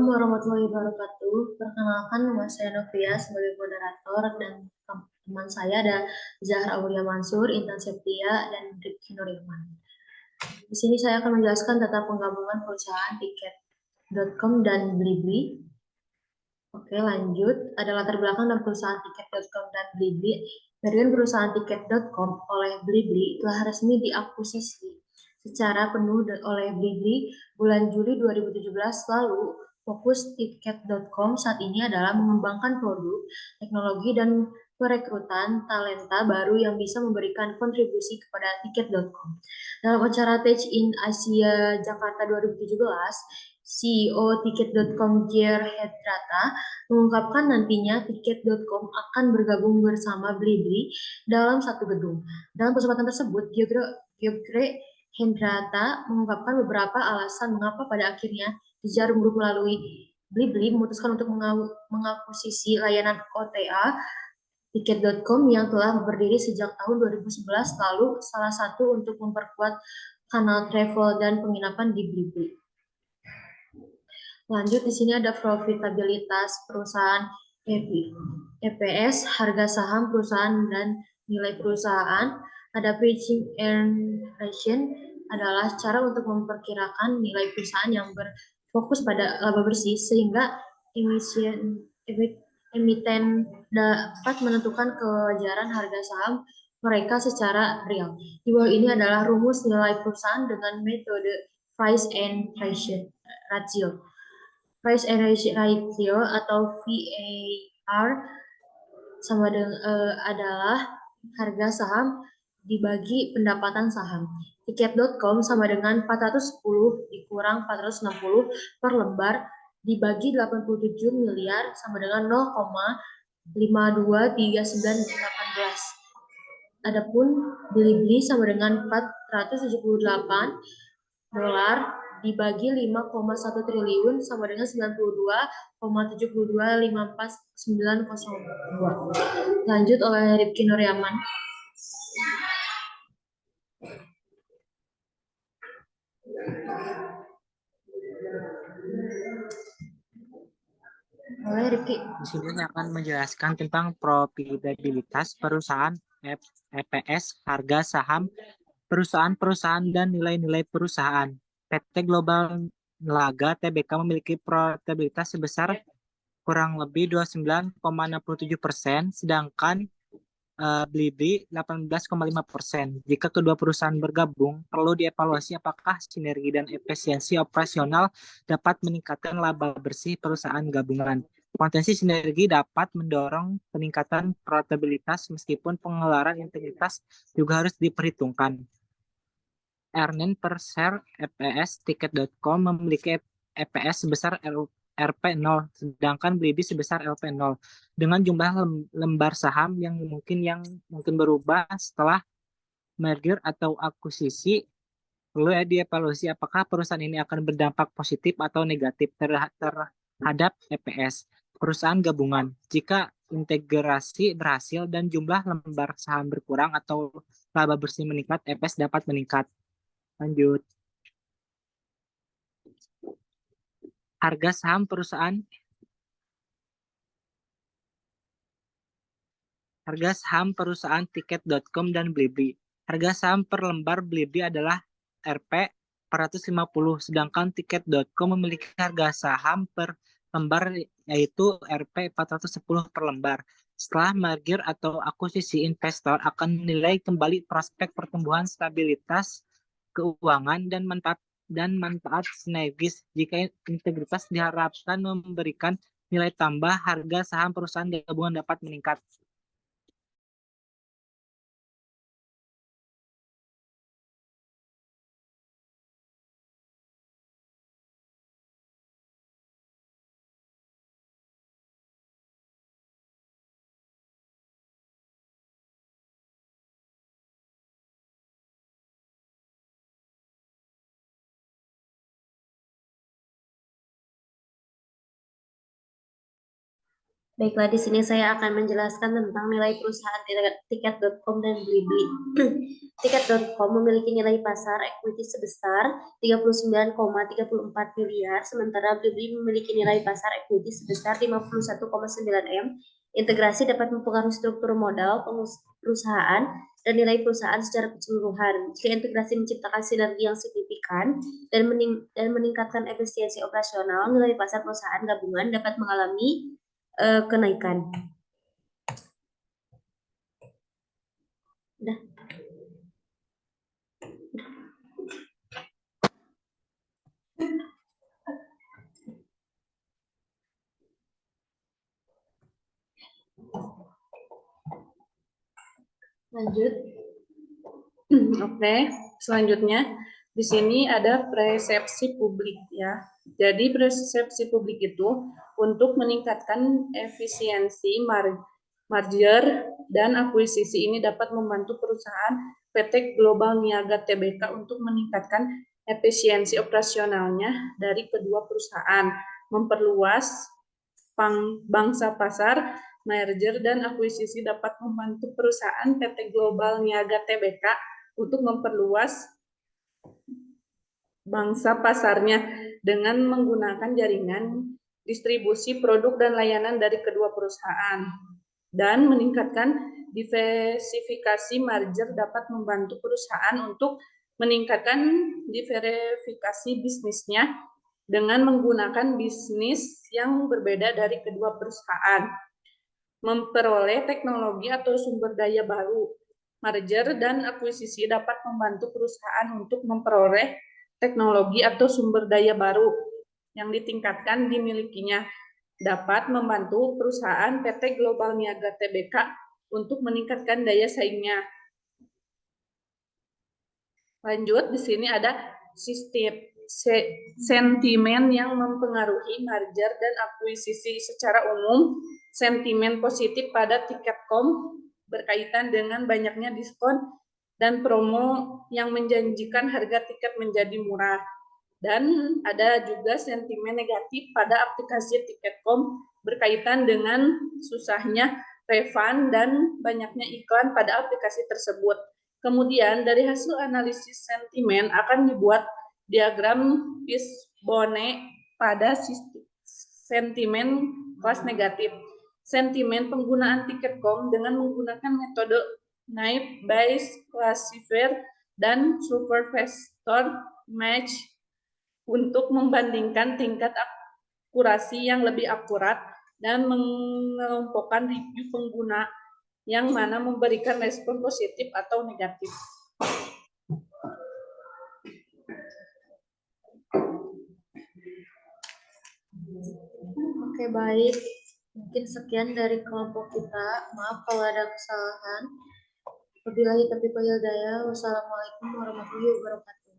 Warahmatullahi wabarakatuh. Perkenalkan, nama saya Novia sebagai moderator dan teman saya ada Zahra Aulia Mansur, Intan Septia, dan Rifki Nurilman. Di sini saya akan menjelaskan tentang penggabungan perusahaan tiket.com dan Blibli. Oke, lanjut. Ada latar belakang dan perusahaan tiket.com dan Blibli. Manajemen perusahaan tiket.com oleh Blibli telah resmi diakuisisi secara penuh oleh Blibli bulan Juli 2017 lalu. Fokus tiket.com saat ini adalah mengembangkan produk, teknologi, dan perekrutan talenta baru yang bisa memberikan kontribusi kepada tiket.com. Dalam acara Tech in Asia Jakarta 2017, CEO Tiket.com Jer Hedrata mengungkapkan nantinya Tiket.com akan bergabung bersama Blibli dalam satu gedung. Dalam kesempatan tersebut, Gyogre Hendrata mengungkapkan beberapa alasan mengapa pada akhirnya Jarum Group melalui Blibli memutuskan untuk mengakuisisi layanan OTA Tiket.com yang telah berdiri sejak tahun 2011 lalu, salah satu untuk memperkuat kanal travel dan penginapan di Blibli. Lanjut, di sini ada profitabilitas perusahaan EPS, harga saham perusahaan dan nilai perusahaan. Ada pricing and ratio adalah cara untuk memperkirakan nilai perusahaan yang berfokus pada laba bersih sehingga emiten dapat menentukan kewajaran harga saham mereka secara real. Di bawah ini adalah rumus nilai perusahaan dengan metode price and ratio. Price and ratio atau VAR sama dengan adalah harga saham dibagi pendapatan saham. Tiket.com sama dengan 410 dikurang 460 per lembar dibagi 87 miliar sama dengan 0,523918. Adapun Blibli sama dengan 478 dolar dibagi 5,1 triliun sama dengan 92,72549902. Lanjut oleh Rifki Nuryaman. Oleh Rifki. Di sini saya akan menjelaskan tentang profitabilitas perusahaan EPS, harga saham perusahaan-perusahaan dan nilai-nilai perusahaan. PT Global Nelaga Tbk memiliki profitabilitas sebesar kurang lebih 29,67%, sedangkan Blibli 18,5%. Jika kedua perusahaan bergabung, perlu dievaluasi apakah sinergi dan efisiensi operasional dapat meningkatkan laba bersih perusahaan gabungan. Potensi sinergi dapat mendorong peningkatan profitabilitas meskipun pengeluaran integritas juga harus diperhitungkan. Earnings per share EPS Tiket.com memiliki EPS sebesar Rp0, sedangkan Blibli sebesar LP0 dengan jumlah lembar saham yang mungkin berubah setelah merger atau akuisisi. Perlu dievaluasi apakah perusahaan ini akan berdampak positif atau negatif terhadap EPS perusahaan gabungan. Jika integrasi berhasil dan jumlah lembar saham berkurang atau laba bersih meningkat, EPS dapat meningkat. Lanjut. Harga saham perusahaan. Harga saham perusahaan Tiket.com dan Blibli. Harga saham per lembar Blibli adalah Rp 450, sedangkan Tiket.com memiliki harga saham per lembar yaitu Rp 410 per lembar. Setelah merger atau akuisisi, investor akan menilai kembali prospek pertumbuhan, stabilitas keuangan, dan manfaat sinergis. Jika integritas diharapkan memberikan nilai tambah, harga saham perusahaan gabungan dapat meningkat. Baiklah, di sini saya akan menjelaskan tentang nilai perusahaan tiket.com dan Blibli. Tiket.com memiliki nilai pasar equity sebesar 39,34 miliar, sementara Blibli memiliki nilai pasar equity sebesar 51,9 M. Integrasi dapat mempengaruhi struktur modal perusahaan dan nilai perusahaan secara keseluruhan. Jika integrasi menciptakan sinergi yang signifikan dan meningkatkan efisiensi operasional, nilai pasar perusahaan gabungan dapat mengalami kenaikan. Udah. Lanjut. Oke, selanjutnya di sini ada persepsi publik ya. Jadi persepsi publik itu untuk meningkatkan efisiensi merger dan akuisisi ini dapat membantu perusahaan PT Global Niaga Tbk untuk meningkatkan efisiensi operasionalnya dari kedua perusahaan, memperluas bangsa pasar. Merger dan akuisisi dapat membantu perusahaan PT Global Niaga Tbk untuk memperluas bangsa pasarnya dengan menggunakan jaringan distribusi produk dan layanan dari kedua perusahaan dan meningkatkan diversifikasi. Merger dapat membantu perusahaan untuk meningkatkan diversifikasi bisnisnya dengan menggunakan bisnis yang berbeda dari kedua perusahaan, memperoleh teknologi atau sumber daya baru. Merger dan akuisisi dapat membantu perusahaan untuk memperoleh teknologi atau sumber daya baru yang ditingkatkan dimilikinya, dapat membantu perusahaan PT Global Niaga Tbk untuk meningkatkan daya saingnya. Lanjut, di sini ada sistem sentimen yang mempengaruhi merger dan akuisisi. Secara umum, sentimen positif pada tiket.com berkaitan dengan banyaknya diskon dan promo yang menjanjikan harga tiket menjadi murah. Dan ada juga sentimen negatif pada aplikasi tiket.com berkaitan dengan susahnya refund dan banyaknya iklan pada aplikasi tersebut. Kemudian dari hasil analisis sentimen akan dibuat diagram fishbone pada sentimen kelas negatif. Sentimen penggunaan tiket.com dengan menggunakan metode Naive Bayes Classifier dan Superfactor Match untuk membandingkan tingkat akurasi yang lebih akurat dan mengelompokkan review pengguna yang mana memberikan respon positif atau negatif. Oke, baik. Mungkin sekian dari kelompok kita. Maaf kalau ada kesalahan. Wabillahi taufiq wal hidayah. Wassalamualaikum warahmatullahi wabarakatuh.